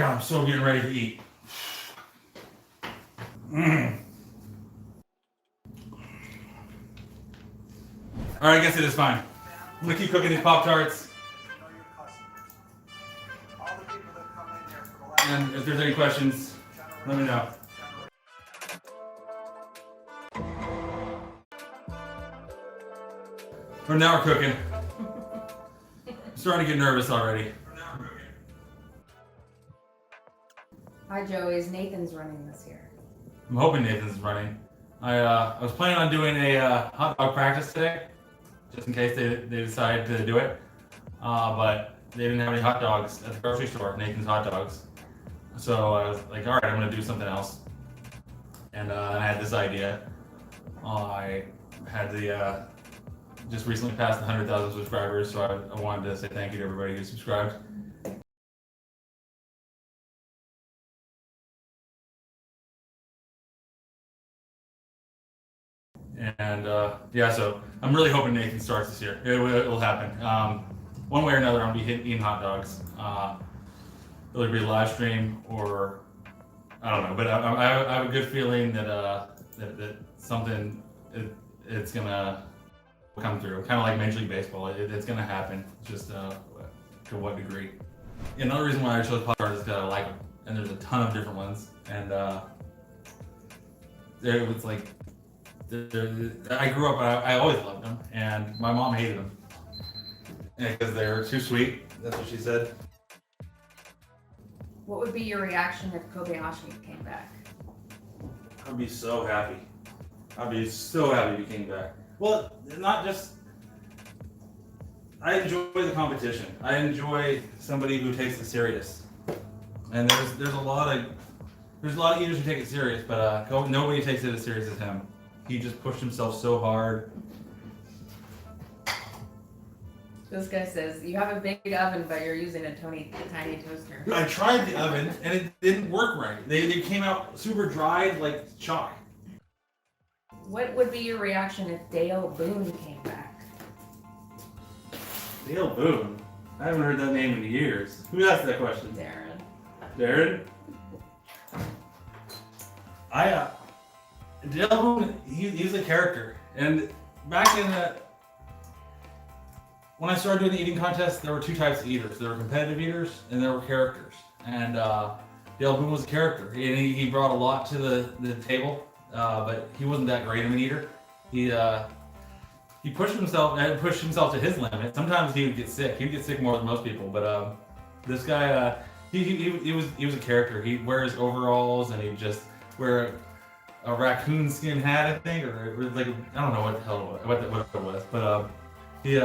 God, I'm so getting ready to eat. Alright, I guess it is fine. I'm gonna keep cooking these Pop-tarts. And if there's any questions, let me know. But now we're cooking. I'm starting to get nervous already. Hi Joey, is Nathan's running this year? I'm hoping Nathan's running. I was planning on doing a hot dog practice today, just in case they decide to do it. But they didn't have any hot dogs at the grocery store, Nathan's Hot Dogs. So I was like, all right, I'm gonna do something else. And I had this idea. I had the just recently passed 100,000 subscribers, so I wanted to say thank you to everybody who subscribed. And yeah, so I'm really hoping Nathan starts this year. It'll happen. One way or another, I'll be eating hot dogs. It'll be a live stream or I don't know, but I have a good feeling that that something it's gonna come through. Kind of like Major League Baseball, it's gonna happen. Just to what degree? Another reason why I chose Pop-tart is because I like them, and there's a ton of different ones, and it was like. I grew up, I always loved them, and my mom hated them because they were too sweet. That's what she said. What would be your reaction if Kobayashi came back? I'd be so happy. I'd be so happy if he came back. Well, not just. I enjoy the competition. I enjoy somebody who takes it serious, and there's a lot of eaters who take it serious, but nobody takes it as serious as him. He just pushed himself so hard. This guy says, you have a big oven, but you're using a tiny toaster. I tried the oven, and it didn't work right. They came out super dried like chalk. What would be your reaction if Dale Boone came back? Dale Boone? I haven't heard that name in years. Who asked that question? Darren. Darren? Dale Boone, he's a character. And back in when I started doing the eating contest, there were two types of eaters. There were competitive eaters and there were characters. And Dale Boone was a character. And he brought a lot to the table, but he wasn't that great of an eater. He pushed himself to his limit. Sometimes he would get sick. He would get sick more than most people. But this guy, he was a character. He'd wear his overalls and he'd just wear a raccoon skin hat, I think, or like I don't know what the hell what it was, but he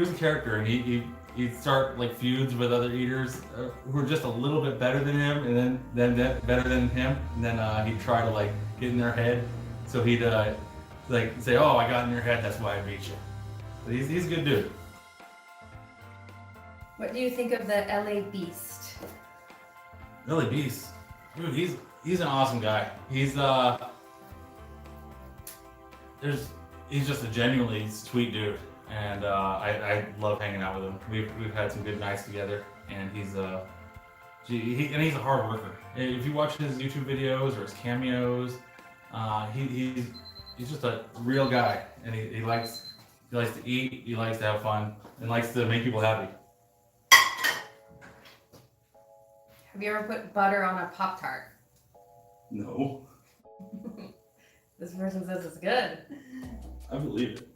was a character, and he'd start like feuds with other eaters who were just a little bit better than him, and then better than him, and then he'd try to like get in their head, so he'd like say, "Oh, I got in your head, that's why I beat you." But he's a good dude. What do you think of the LA Beast? LA Beast, dude, he's an awesome guy. He's just a genuinely sweet dude, and I love hanging out with him. We've had some good nights together, and he's a hard worker. If you watch his YouTube videos or his cameos, he's just a real guy, and he likes to eat, he likes to have fun, and likes to make people happy. Have you ever put butter on a Pop-tart? No. This person says it's good. I believe it.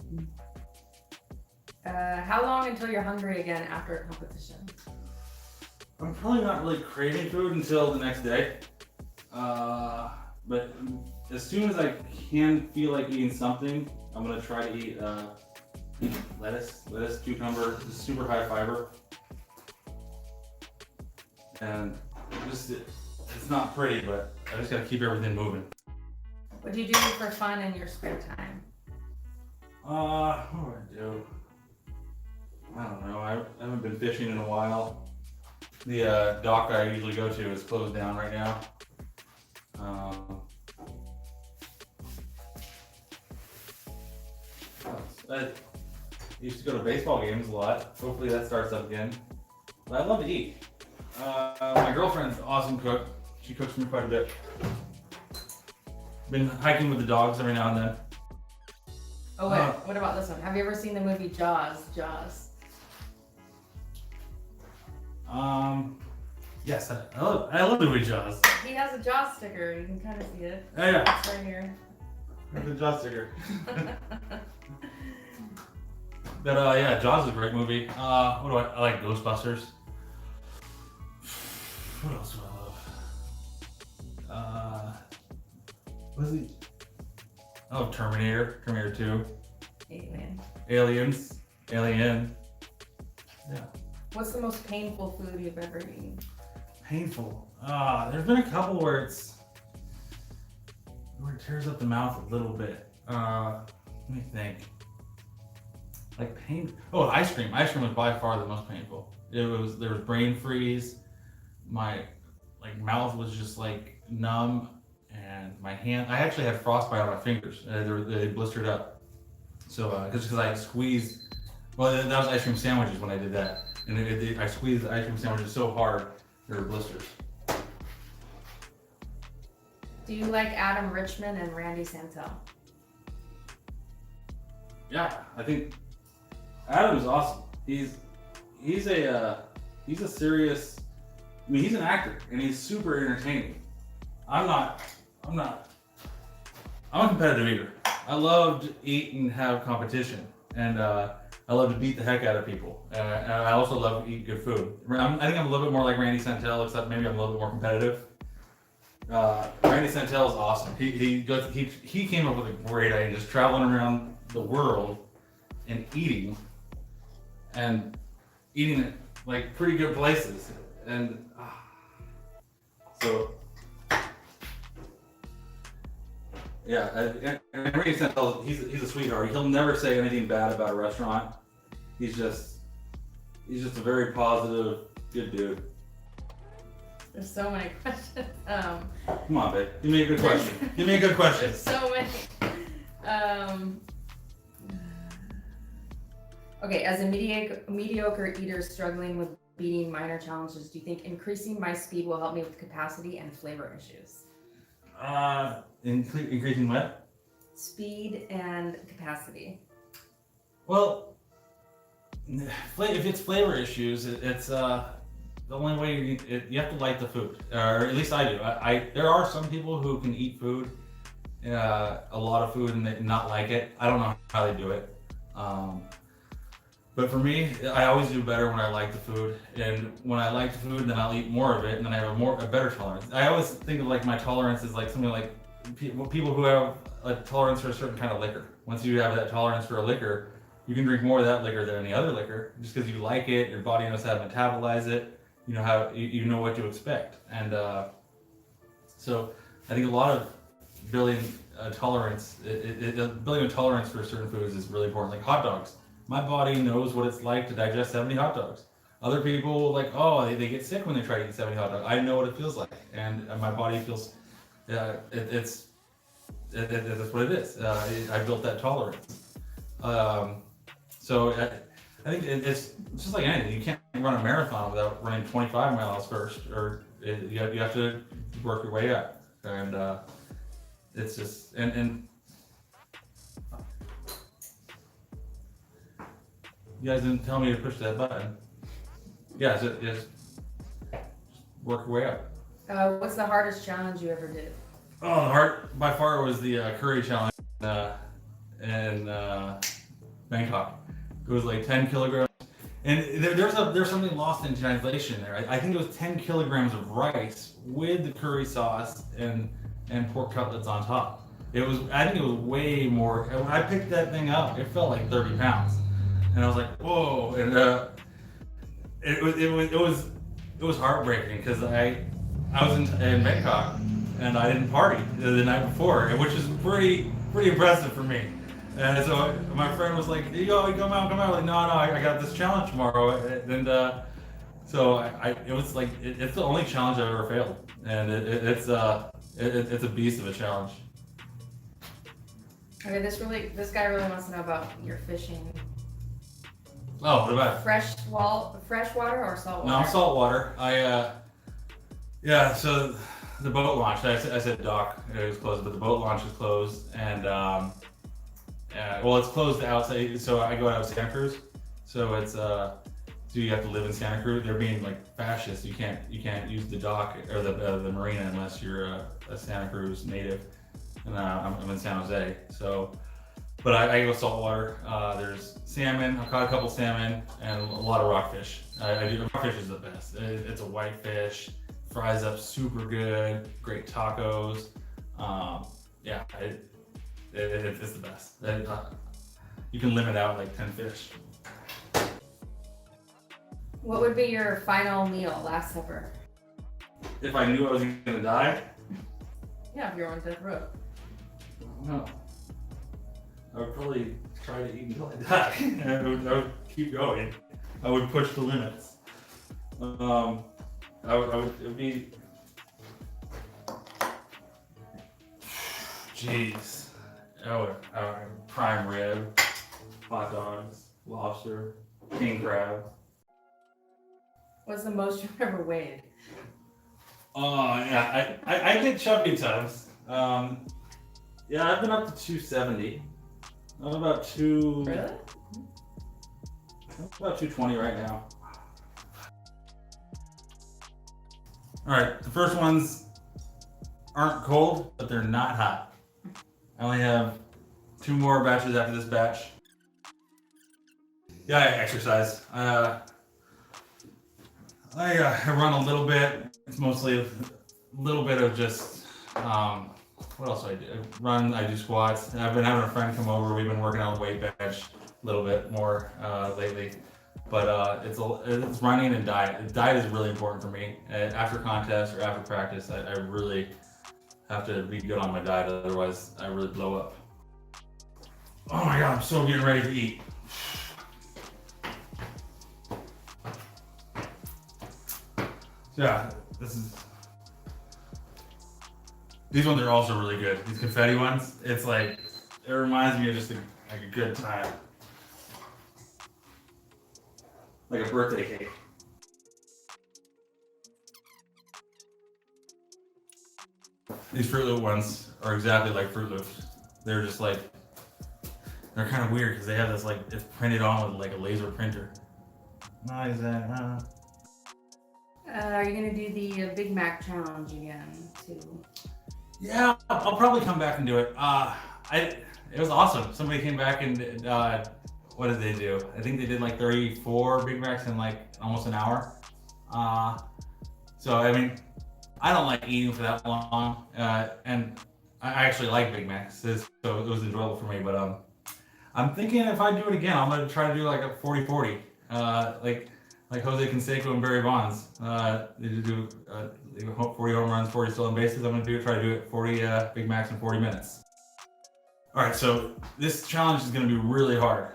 How long until you're hungry again after a competition? I'm probably not really craving food until the next day. But as soon as I can feel like eating something, I'm gonna try to eat lettuce, cucumber, super high fiber. And it's not pretty, but I just gotta keep everything moving. What do you do for fun in your spare time? What do I do? I don't know. I haven't been fishing in a while. The dock I usually go to is closed down right now. I used to go to baseball games a lot. Hopefully that starts up again. But I love to eat. My girlfriend's an awesome cook. She cooks for me quite a bit. Been hiking with the dogs every now and then. Oh wait, what about this one? Have you ever seen the movie Jaws? Jaws. Yes, I love the movie Jaws. He has a Jaws sticker. You can kind of see it. Oh, yeah. It's right here. The Jaws sticker. But yeah, Jaws is a great movie. What do I like? Ghostbusters. What else do I love? What is he? Oh, Terminator. Terminator 2. Alien. Aliens. Alien. Yeah. What's the most painful food you've ever eaten? Painful. There's been a couple where it tears up the mouth a little bit. Let me think. Like pain. Oh, ice cream. Ice cream was by far the most painful. There was brain freeze. My mouth was just like numb, and my hand. I actually had frostbite on my fingers. They blistered up. So because I squeezed. Well, that was ice cream sandwiches when I did that, and I squeezed the ice cream sandwiches so hard there were blisters. Do you like Adam Richman and Randy Santel? Yeah, I think Adam's awesome. He's a serious. I mean, he's an actor and he's super entertaining. I'm a competitive eater. I love to eat and have competition, and I love to beat the heck out of people. And I also love to eat good food. I think I'm a little bit more like Randy Santel, except maybe I'm a little bit more competitive. Randy Santel is awesome. He came up with a great idea, just traveling around the world and eating at like pretty good places. And so yeah, and Randy Santel, he's a sweetheart. He'll never say anything bad about a restaurant. He's just a very positive, good dude. There's so many questions. Come on, babe. Give me a good question. Give me a good question. There's so many. Okay, as a mediocre eater struggling with beating minor challenges, do you think increasing my speed will help me with capacity and flavor issues? Increasing what? Speed and capacity. Well, if it's flavor issues, it's the only way you have to like the food, or at least I do. There are some people who can eat food, a lot of food, and not like it. I don't know how they do it. But for me, I always do better when I like the food, and when I like the food, then I'll eat more of it, and then I have a better tolerance. I always think of like my tolerance as like something like people who have a tolerance for a certain kind of liquor. Once you have that tolerance for a liquor, you can drink more of that liquor than any other liquor, just because you like it. Your body knows how to metabolize it. You know how you know what to expect, and so I think a lot of building a tolerance, building a tolerance for certain foods is really important. Like hot dogs. My body knows what it's like to digest 70 hot dogs. Other people they get sick when they try to eat 70 hot dogs. I know what it feels like, and my body feels that's what it is. I built that tolerance. So I think it's just like anything. You can't run a marathon without running 25 miles first, or you have to work your way up, and it's just and. You guys didn't tell me to push that button. Yeah, just work your way up. What's the hardest challenge you ever did? Oh, by far was the curry challenge in Bangkok. It was like 10 kilograms. And there's something lost in translation there. I think it was 10 kilograms of rice with the curry sauce and pork cutlets on top. I think it was way more. When I picked that thing up, it felt like 30 pounds. And I was like, whoa, and it was heartbreaking because I was in Bangkok and I didn't party the night before, which is pretty impressive for me. And so my friend was like, yo, come out. I'm like, no, I got this challenge tomorrow. And so it was like it's the only challenge I've ever failed, and it's a beast of a challenge. Okay, this guy really wants to know about your fishing. Oh, what about it? Fresh water or salt No, water? salt water. Yeah, so the boat launch, I said dock, it was closed, but the boat launch is closed, and well, it's closed outside, so I go out of Santa Cruz, so it's, so you have to live in Santa Cruz. They're being like fascist. You can't use the dock or the marina unless you're a Santa Cruz native, and I'm in San Jose, so. But I go saltwater. There's salmon. I've caught a couple salmon and a lot of rockfish. Rockfish is the best. It's a white fish, fries up super good, great tacos. Yeah, it's the best. You can limit out like 10 fish. What would be your final meal, last supper? If I knew I was gonna die, Yeah, if you're on death row. no. I would probably try to eat until I die. I would keep going. I would push the limits. It would be, jeez. Prime rib, hot dogs, lobster, king crab. What's the most you've ever weighed? Oh yeah, I get chubby times. Yeah, I've been up to 270. I'm about Really? I'm about 220 right now. All right, the first ones aren't cold, but they're not hot. I only have 2 more batches after this batch. Yeah, I exercise. I run a little bit. It's mostly a little bit of just, what else do I do? I run, I do squats. I've been having a friend come over. We've been working on the weight bench a little bit more lately. But it's running and diet. Diet is really important for me. After contest or after practice, I really have to be good on my diet. Otherwise, I really blow up. Oh my God, I'm so getting ready to eat. Yeah, these ones are also really good. These confetti ones, it's like, it reminds me of just like a good time. Like a birthday cake. These Fruit Loop ones are exactly like Fruit Loops. They're just like, they're kind of weird because they have this like, it's printed on with like a laser printer. Nice, Are you gonna do the Big Mac challenge again too? Yeah, I'll probably come back and do it. It was awesome. Somebody came back and what did they do? I think they did like 34 Big Macs in like almost an hour. So I mean, I don't like eating for that long, and I actually like Big Macs, so it was enjoyable for me. But I'm thinking if I do it again, I'm gonna try to do like a 40-40, like Jose Canseco and Barry Bonds. They do 40 home runs, 40 stolen bases. I'm gonna try to do it 40 Big Macs in 40 minutes. All right, so this challenge is gonna be really hard.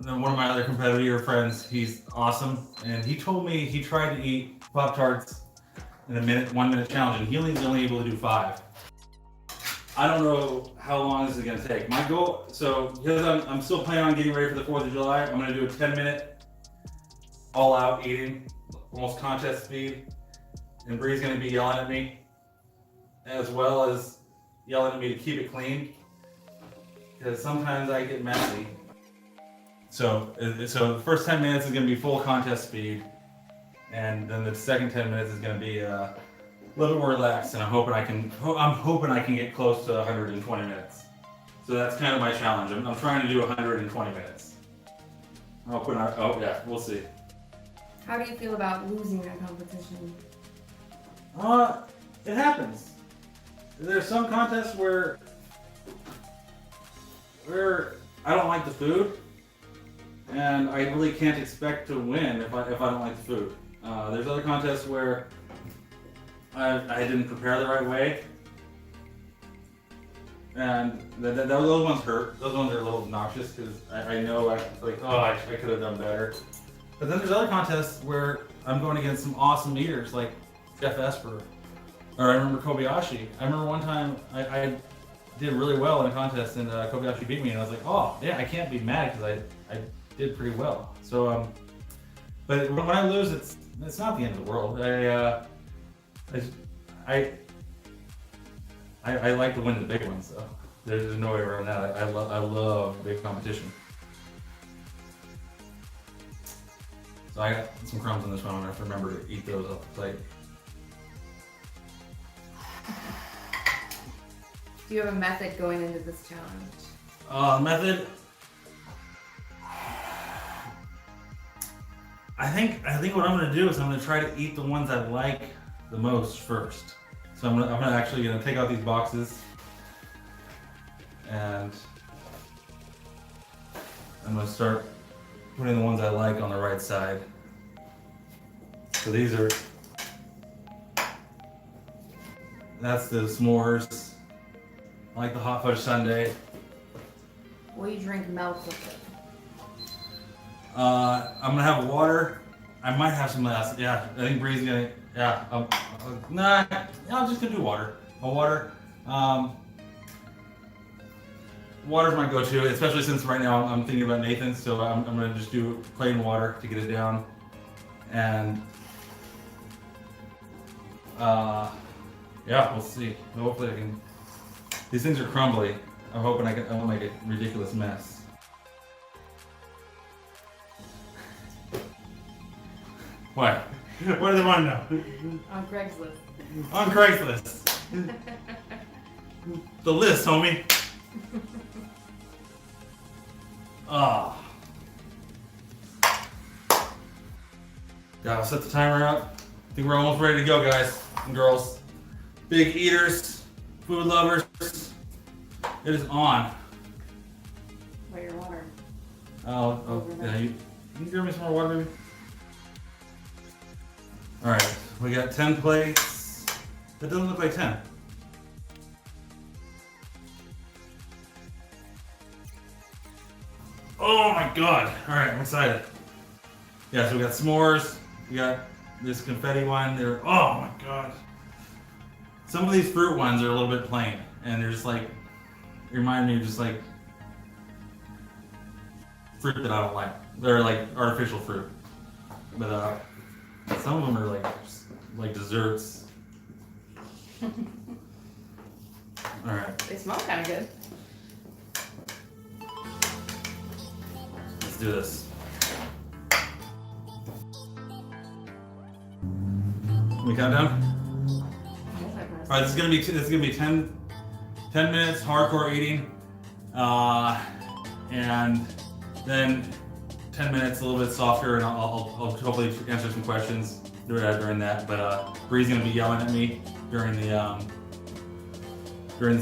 Then one of my other competitor friends, he's awesome, and he told me he tried to eat Pop-tarts in a 1-minute challenge, and he was only able to do 5. I don't know how long this is gonna take. My goal, so because I'm still planning on getting ready for the 4th of July, I'm gonna do a 10-minute all out eating, almost contest speed, and Bree's gonna be yelling at me, as well as yelling at me to keep it clean, because sometimes I get messy. So the first 10 minutes is gonna be full contest speed, and then the second 10 minutes is gonna be a little bit more relaxed, and I'm hoping I can get close to 120 minutes. So that's kind of my challenge. I'm trying to do 120 minutes. Yeah, we'll see. How do you feel about losing a competition? It happens. There's some contests where I don't like the food, and I really can't expect to win if I don't like the food. There's other contests where I didn't prepare the right way, and those ones hurt. Those ones are a little obnoxious because I know I could have done better. But then there's other contests where I'm going against some awesome eaters like Jeff Esper, or I remember Kobayashi. I remember one time I did really well in a contest and Kobayashi beat me, and I was like, oh yeah, I can't be mad because I did pretty well. So, but when I lose, it's not the end of the world. I like to win the big ones though. There's no way around that. I love big competition. So I got some crumbs on this one. I have to remember to eat those off the plate. Do you have a method going into this challenge? Method. I think what I'm gonna do is I'm gonna try to eat the ones I like the most first. So I'm actually gonna take out these boxes and I'm gonna start putting the ones I like on the right side. So these are, that's the s'mores. I like the hot fudge sundae. Will you drink milk with it? I'm gonna have water. I might have some last. Yeah, I think Bree's gonna. Yeah, nah. I'm just gonna do water. Water. Water's my go-to, especially since right now I'm thinking about Nathan. So I'm gonna just do plain water to get it down, and yeah, we'll see. Hopefully I can. These things are crumbly. I'm hoping I won't make a ridiculous mess. What? What do they want to know? On Craigslist. On Craigslist. The list, homie. Ah. I'll set the timer up. I think we're almost ready to go, guys and girls. Big eaters, food lovers. It is on. Where your water? Oh, yeah. You give me some more water, baby? All right, we got 10 plates. That doesn't look like 10. Oh my God. All right, I'm excited. Yeah, so we got s'mores. We got this confetti one. Oh my God. Some of these fruit ones are a little bit plain and they're just like, remind me of just like fruit that I don't like. They're like artificial fruit. But some of them are like desserts. All right. They smell kind of good. Let's do this. We count down? All right, this is gonna be 10 minutes hardcore eating, and then 10 minutes a little bit softer, and I'll hopefully answer some questions during that. But Bree's gonna be yelling at me during this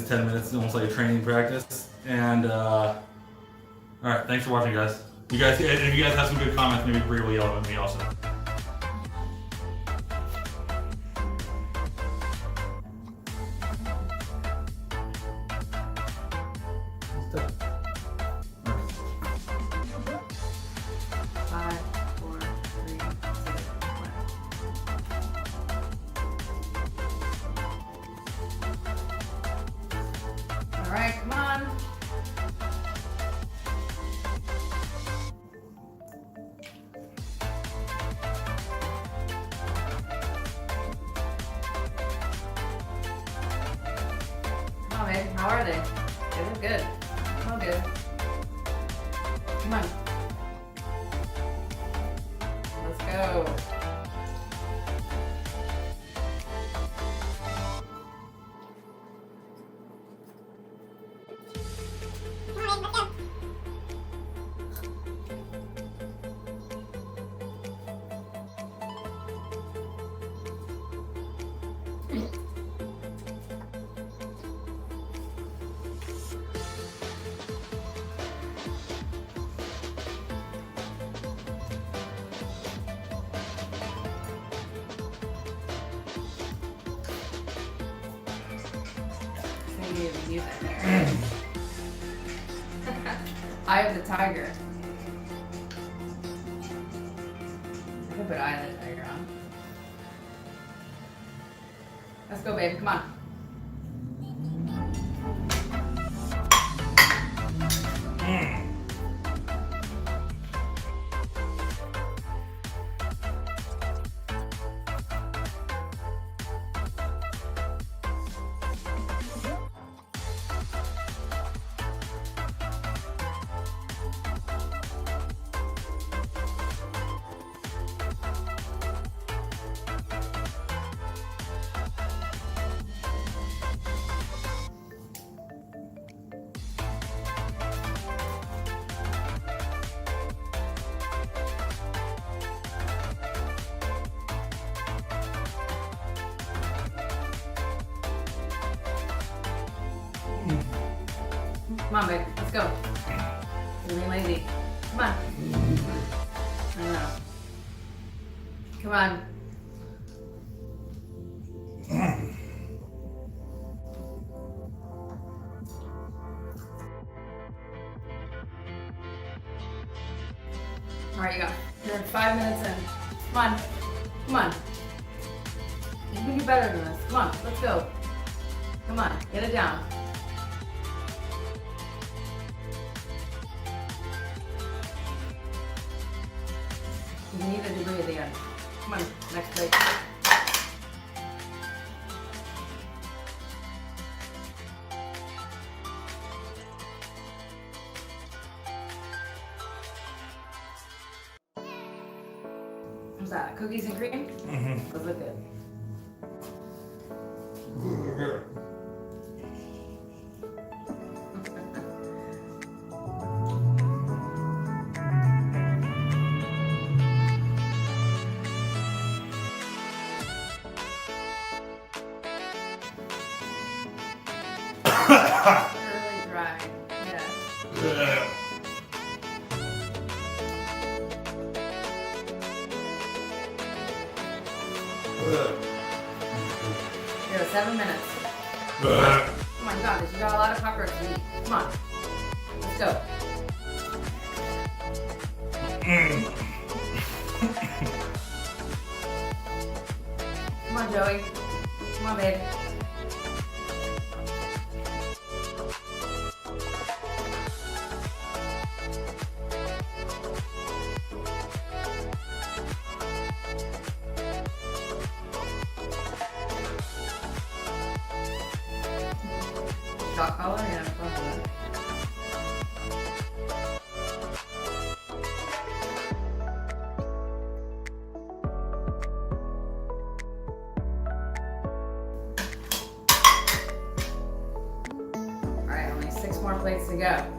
10 minutes, almost like a training practice. And all right, thanks for watching, guys. If you guys have some good comments, maybe Bree will yell at me also. All right, come on. Come on, babe. How are they? They look good. Smell good. Come on. Let's go. Eye of the tiger. I can put eye of the tiger on. Let's go, babe. Come on. Come on, babe. Let's go. You're being lazy. Come on. I know. Come on. All right, you go. You're 5 minutes in. Come on. Come on. You can do better than this. Come on, let's go. Come on, get it down. You need a degree at the end. Come on, next break. What's that? Cookies and cream? Mm-hmm. Those look good. Really dry. Yeah. Here, 7 minutes. Oh my god, you got a lot of cockroaches to eat. Come on. Let's go. Come on, Joey. Come on, babe. Shot collar? Yeah, probably. Alright, only 6 more plates to go.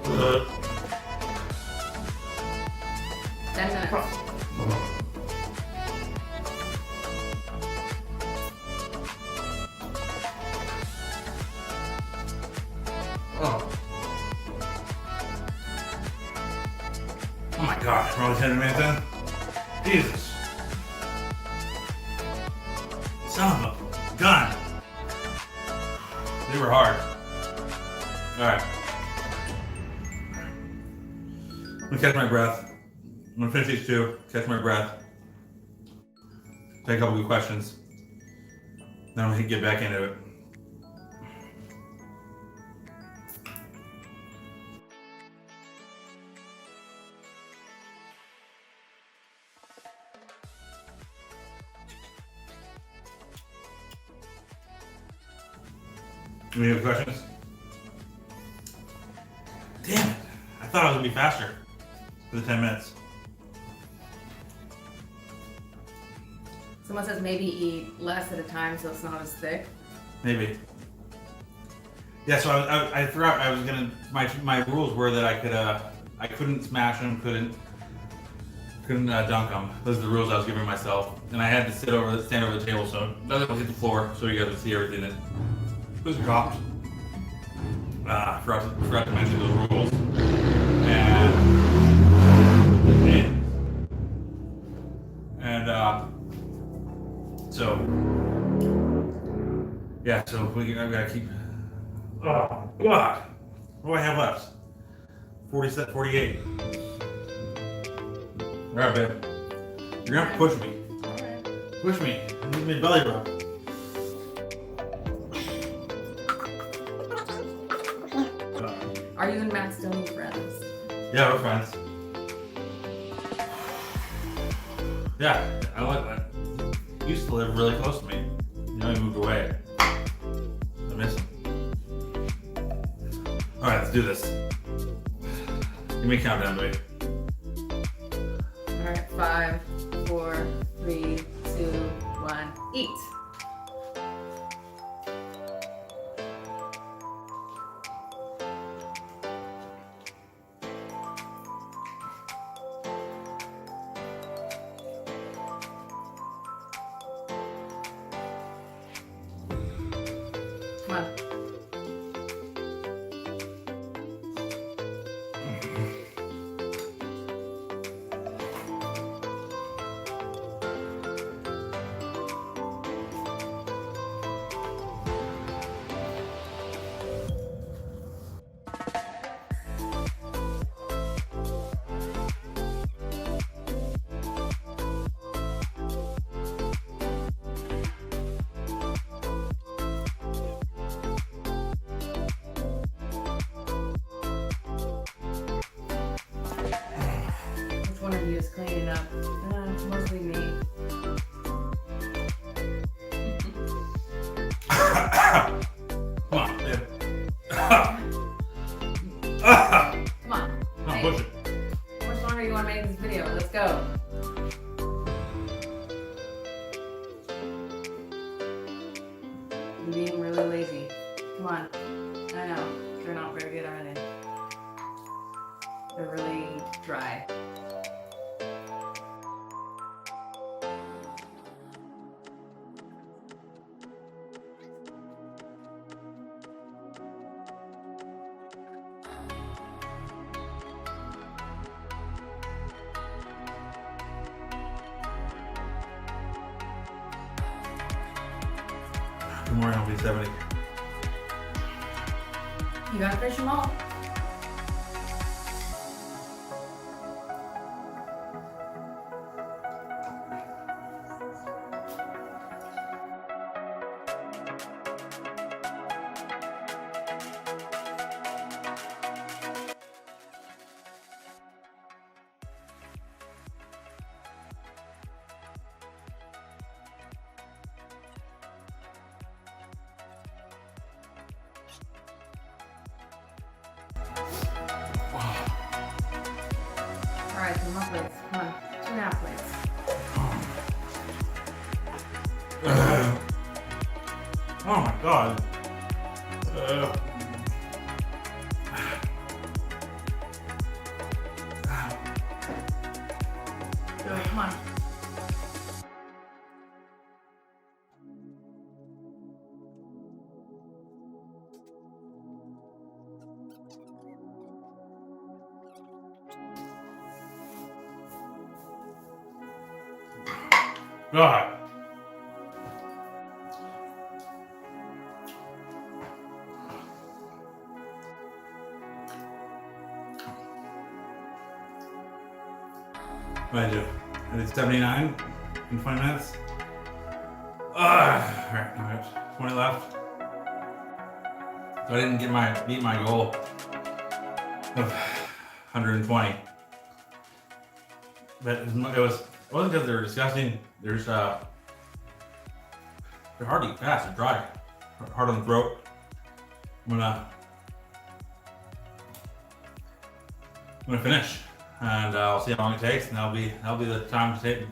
Uh. 10 minutes. Oh. Oh my god, we're only 10 minutes in? Jesus. Son of a gun. They were hard. Alright. I'm gonna catch my breath. I'm gonna finish these 2, catch my breath. Take a couple good questions. Then I'm gonna get back into it. Any other questions? Damn it. I thought I was gonna be faster for the 10 minutes. Someone says maybe eat less at a time so it's not as thick. Maybe. Yeah, so I forgot I was gonna, my rules were that I couldn't smash them, couldn't dunk them. Those are the rules I was giving myself. And I had to stand over the table so nothing would hit the floor so you guys would see everything that was dropped. Forgot to mention those rules. So yeah, so I've got to keep. Oh God, what do I have left? 47, 48. All right, babe. You're gonna have to push me. Push me. Give me a belly rub. Are you and Matt still new friends? Yeah, we're friends. Yeah, I like that. He used to live really close to me. You know, he moved away. Alright, let's do this. Give me a countdown, baby. Alright, 5, 4, 3, 2, 1, eat. Come on. Which one of you is cleaning up? It's mostly me. Come on, babe. Come on. Come on, Hey, push it. how much longer do you want to make this video? Let's go. I'm being really lazy. Come on. I know. They're not very good, are they? They're really dry. Tomorrow I'll be 70. You gotta finish them all. Alright, some more plates. Come on. 2.5 plates. Oh my god. Go, come on. God. What did I do? I did 79 in 20 minutes. Alright, now I have 20 left. So I didn't meet my goal of 120. But it wasn't because they were disgusting. They're hard to eat fast. They're dry, hard on the throat. I'm gonna finish, and I'll see how long it takes, and that'll be the time to eat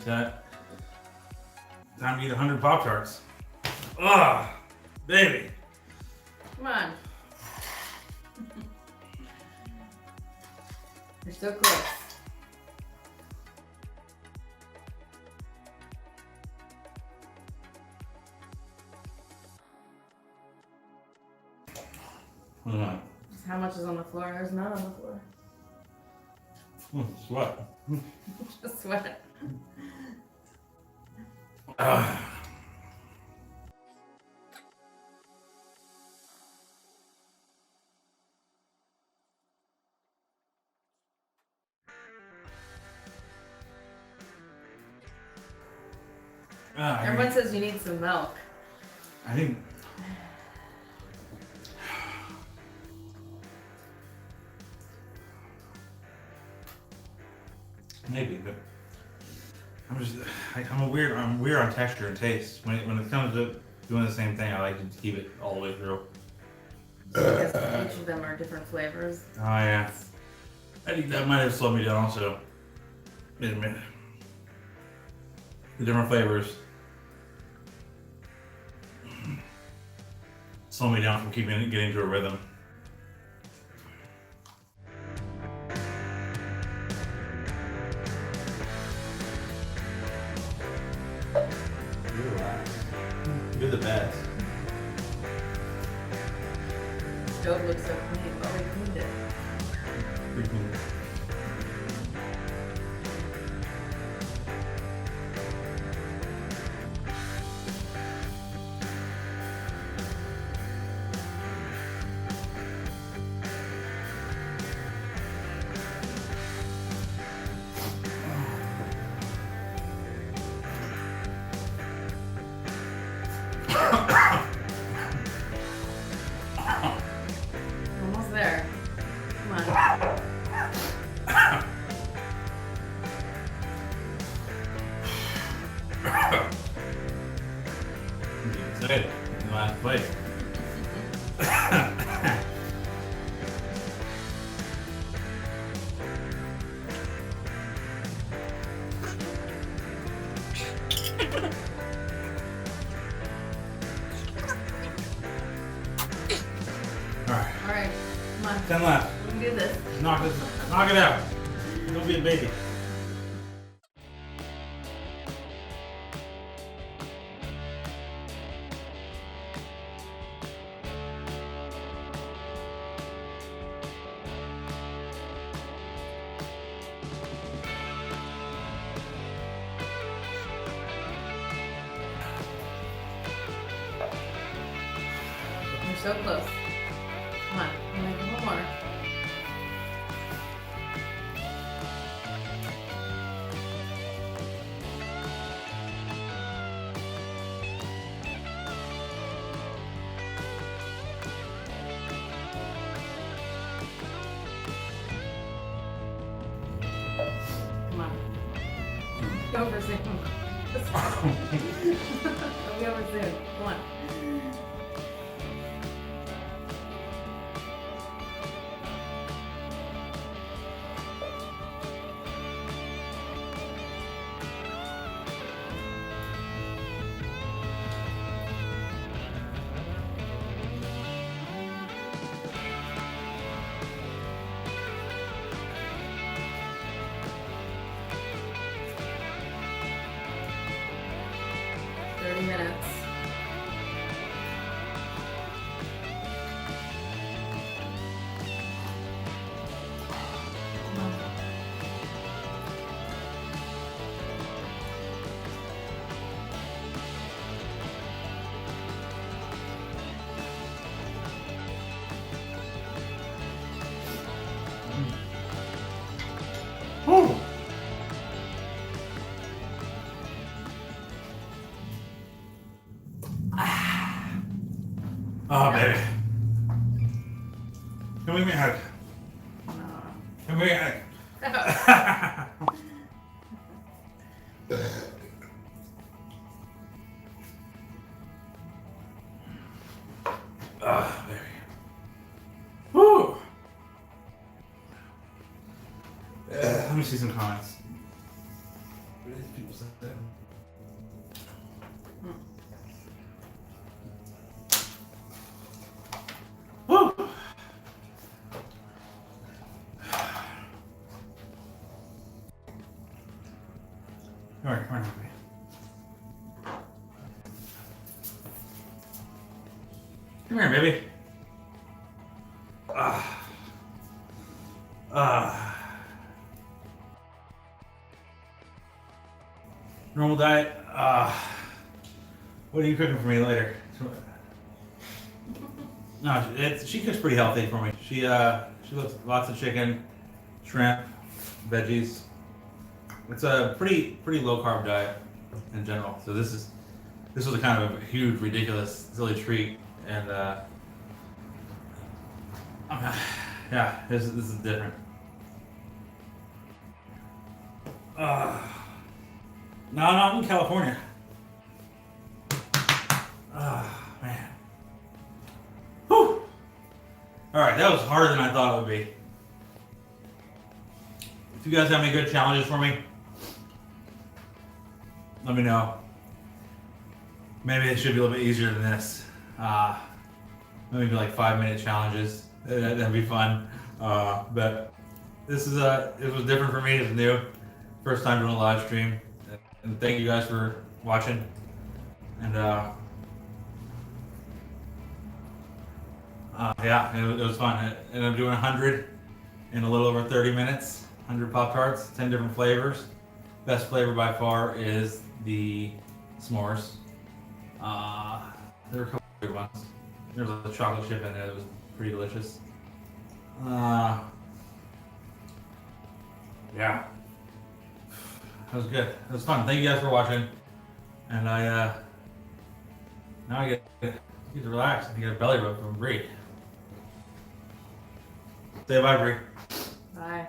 100 Pop-tarts. Baby. Come on. You're so close. How much is on the floor? There's none on the floor. Sweat. Just sweat. Everyone says you need some milk. I think maybe, but I'm weird on texture and taste. When it comes to doing the same thing, I like to keep it all the way through. Because each of them are different flavors. Oh yeah. I think that might have slowed me down also. Wait a minute. The different flavors slow me down from getting to a rhythm. You're the best. The stove looks so clean. Oh, we cleaned it. Pretty cool. Almost there. Come on. Excited in the last place. Alright, come on. 10 left. We can do this. Knock it out. Don't be a baby. You're so close. Come on, we'll make one more. Come on. Go over soon. It'll be over soon. Come on. Minutes. Come on. Woo! Oh, baby. Come give me a hug. Come give me a hug. Baby. Woo! Let me see some comments. What did people say? Woo! Come here, come here. Come here, baby. Normal diet. What are you cooking for me later? No, she cooks pretty healthy for me. She looks lots of chicken, shrimp, veggies. It's a pretty low carb diet in general. So this was a kind of a huge, ridiculous, silly treat, and yeah, this is different. No, I'm in California. Man. Whew. All right, that was harder than I thought it would be. If you guys have any good challenges for me, let me know. Maybe it should be a little bit easier than this. Maybe like 5-minute challenges. That'd be fun. But this is it was different for me. It was new. First time doing a live stream. And thank you guys for watching. And yeah, it was fun. And I'm doing 100 in a little over 30 minutes. 100 Pop-Tarts, 10 different flavors. Best flavor by far is the s'mores. There were a couple of good ones. There was a chocolate chip in there that was pretty delicious. Yeah. That was good. It was fun. Thank you guys for watching. And now I get to relax and get a belly rub from Bree. Say bye, Bree. Bye.